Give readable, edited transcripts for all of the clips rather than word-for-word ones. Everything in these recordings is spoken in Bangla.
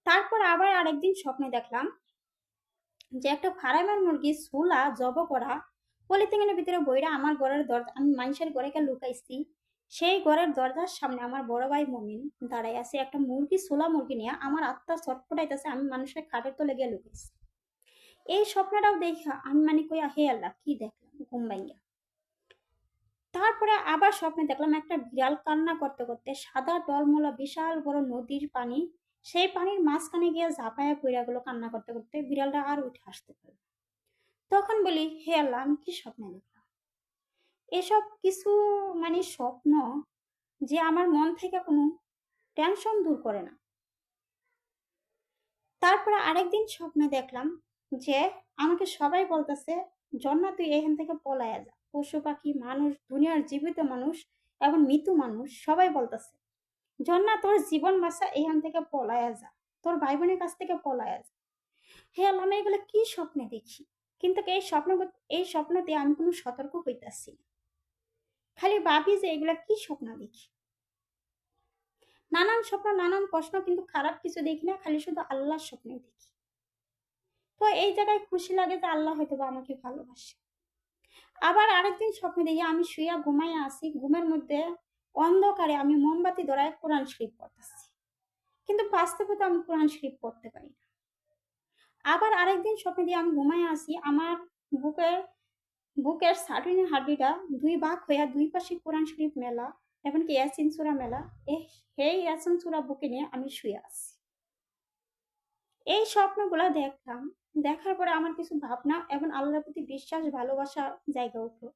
তারপর আবার আরেকদিন স্বপ্নে দেখলাম যে একটা ফার্মের মুরগি সুলা জব করা পলিথিনের ভিতরে বইরা আমার ঘরের দরজা, আমি মানুষের ঘরে কে লুকাইছি, সেই ঘরের দরজার সামনে আমার বড় ভাই মমিন দাঁড়াই আছে একটা মুরগি সুলা মুরগি নিয়ে। আমার আত্মা ছটফটাইতেছে, আমি মানুষের খাটের তলে গিয়ে লুকাইছি। এই স্বপ্নটাও দেখা আমি মানে কইয়া হে আল্লাহ কি দেখলাম ঘুম ভাঙ্গা। তারপরে আবার স্বপ্নে দেখলাম একটা বিড়াল কান্না করতে করতে সাদা টলমলা বিশাল বড় নদীর পানি, সেই পানির মাঝখানে গিয়ে ঝাঁপায়া পইরা গেলো কান্না করতে করতে, বিড়ালটা আর উঠে আসতে পারলো। তখন বলি হে আল্লাহ আমি কি স্বপ্নে দেখলাম। এসব কিছু মানে স্বপ্ন যে আমার মন থেকে কোনো টেনশন দূর করে না। তারপরে আরেকদিন স্বপ্নে দেখলাম যে আমাকে সবাই বলতেছে জন্না তুই এখান থেকে পলায়া যা, পশু পাখি মানুষ দুনিয়ার জীবিত মানুষ এবং মৃত মানুষ সবাই বলতেছে জন্না তোর জীবন বাঁচা এখান থেকে পলায়া যা, তোর ভাই বোনের কাছ থেকে পলায়া যা। হে আল্লাহ আমি এগুলো কি স্বপ্নে দেখি, কিন্তু এই স্বপ্নতে আমি কোনো সতর্ক হইতাছি না। খালি ভাবি যে এগুলা কি স্বপ্ন দেখি, নানান স্বপ্ন নানান প্রশ্ন, কিন্তু খারাপ কিছু দেখি না, খালি শুধু আল্লাহর স্বপ্নে দেখি। তো এই জায়গায় খুশি লাগে যে আল্লাহ হয়তো বা আমাকে ভালোবাসে। আবার আরেকদিন স্বপ্নে দেখি আমি শুয়া ঘুমাইয়া আছি, ঘুমের মধ্যে অন্ধকারে আমি মোমবাতি ধরায় কোরআন শরীফ পড়তেছি, কিন্তু বাস্তবে তো আমি কোরআন শরীফ পড়তে পারি না। আবার আরেকদিন স্বপ্নে দিয়ে আমি ঘুমাইয়া আছি, আমার বুকের বুকের সাটিনের হাড্ডিটা দুই ভাগ হইয়া দুই পাশে কোরআন শরীফ মেলা, এমনকি ইয়াসিন সূরা মেলা, সেই ইয়াসিন সূরা বুকে নিয়ে আমি শুয়ে আছি। এই স্বপ্নগুলা দেখলাম, দেখার পরে আমার কিছু ভাবনা এবং আল্লাহর প্রতি বিশ্বাস ভালোবাসা জায়গা উঠলো,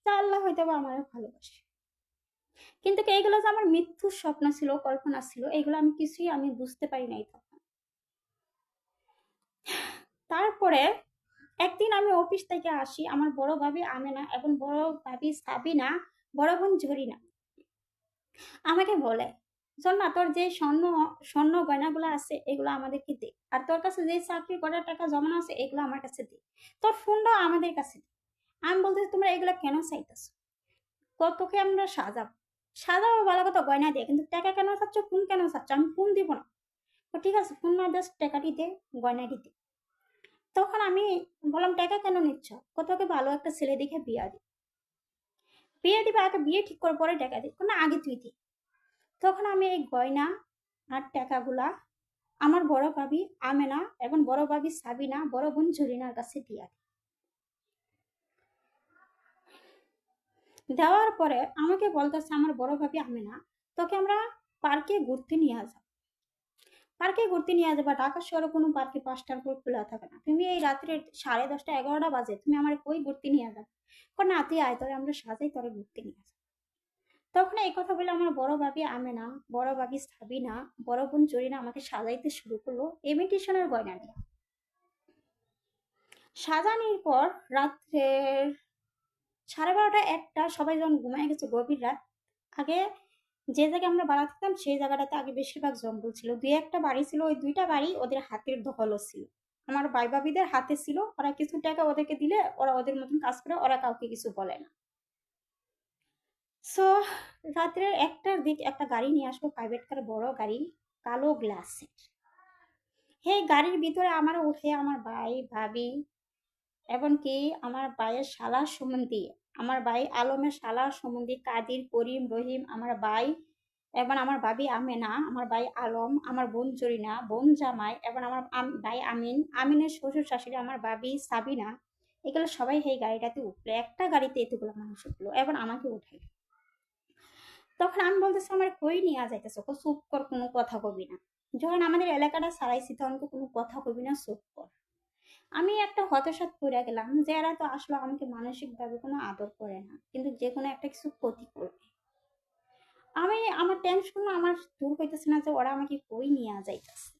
তা আল্লাহ হয়তো বা আমার ভালোবাসে। কিন্তু এইগুলো যে আমার মৃত্যুর স্বপ্ন ছিল, কল্পনা ছিল, এগুলো আমি কিছুই আমি বুঝতে পারি নাই তখন। তারপরে একদিন আমি অফিস থেকে আসি, আমার বড় ভাবি আমেনা এবং বড় ভাবি সাবিনা, বড় বোন ঝরিনা আমাকে বলে চল না তোর যে স্বর্ণ স্বর্ণ গয়নাগুলো আছে এগুলো আমাদেরকে দে, আর তোর কাছে যে চাকরি করার টাকা জমানো আছে এগুলো আমার কাছে দে, তোর ফোনটাও আমাদের কাছে দে। আমি বলতেছি তোমরা এগুলো কেন চাইতেছো, তোকে আমরা সাজাবো, সাজাবো ভালো কথা গয়না দিয়ে, কিন্তু টাকা কেন চাচ্ছ, ফোন কেন চাচ্ছ, আমি ফোন দিব না। তো ঠিক আছে ফোন না জাস্ট টাকাটি দে, গয়নাটি দে। তখন আমি বললাম টাকা কেন নিচ্ছ, তোকে ভালো একটা ছেলে দেখে বিয়া দি, বিয়ে দিবে আগে, বিয়ে ঠিক করে পরে টাকা দি, না আগে তুই দি। তখন আমি এই গয়না আর টাকাগুলা আমার বড় ভাবি আমেনা এবং বড় ভাবি সাবিনা, বড় বোন ঝুরিনার কাছে দিয়া দিই। দেওয়ার পরে আমাকে বলতেছে আমার বড় ভাবি আমেনা তোকে আমরা পার্কে ঘুরতে নিয়ে যাব, পার্কে ঘুরতে নিয়ে যাবা, ঢাকা শহরে কোনো পার্কে 5টার পর খোলা থাকে না, তুমি এই রাত্রে 10:30 11টা বাজে তুমি আমার কই ঘুরতে নিয়ে যাবে, না তুই আয় তোরে আমরা সাজাই তোরে ঘুরতে নিয়ে যাবো। তখন এই কথা বলে আমার বড় ভাবি আমেনা, বড় ভাবি সাবিনা, বড় বোন জরিনা আমাকে সাজাইতে শুরু করলো ইমিটেশনের গয়না দিয়ে। সাজানোর পর রাত্রের 12:30 1টা সবাই যখন ঘুমায় গেছে, গভীর রাত, আগে যে জায়গায় আমরা বাড়া থাকতাম সেই জায়গাটাতে আগে বেশিরভাগ জঙ্গল ছিল, দুই একটা বাড়ি ছিল, ওই দুইটা বাড়ি ওদের হাতের দখলও ছিল, আমার ভাই ভাবিদের হাতে ছিল, ওরা কিছু টাকা ওদেরকে দিলে ওরা ওদের মতন কাজ করে, ওরা কাউকে কিছু বলে না। সো রাত্রের 1টার দিক একটা গাড়ি নিয়ে আসলো, প্রাইভেট কার বড় গাড়ি, কালো গ্লাসের। সেই গাড়ির ভিতরে আমার উঠে আমার ভাই ভাবি এমনকি আমার ভাইয়ের শালা সম্বন্ধী, আমার ভাই আলমের শালা সম্বন্ধী কাদির করিম রহিম, আমার ভাই এবং আমার ভাবি আমেনা, আমার ভাই আলম, আমার বোন জরিনা, বোন জামাই এবং আমার ভাই আমিন, আমিনের শ্বশুর শাশুড়ি, আমার ভাবি সাবিনা, এগুলো সবাই সেই গাড়িটাতে উঠলো, একটা গাড়িতে এতগুলো মানুষ উঠলো এবং আমাকে উঠাই। তখন আমি বলতেছি আমার কই নিয়ে যাইতেছে, চুপ কর কোনো কথা কবি না, যখন আমাদের এলাকাটা সারাইছি তখন কোনো কথা কবি না, চুপ কর। আমি একটা হতাশাত পড়ে গেলাম যে এরা তো আসলে আমাকে মানসিক ভাবে কোনো আদর করে না, কিন্তু যে কোনো একটা কিছু ক্ষতি করবে। আমি আমার টেনশন আমার দূর হইতেছে না যে ওরা আমাকে কই নিয়ে যাইতেছে।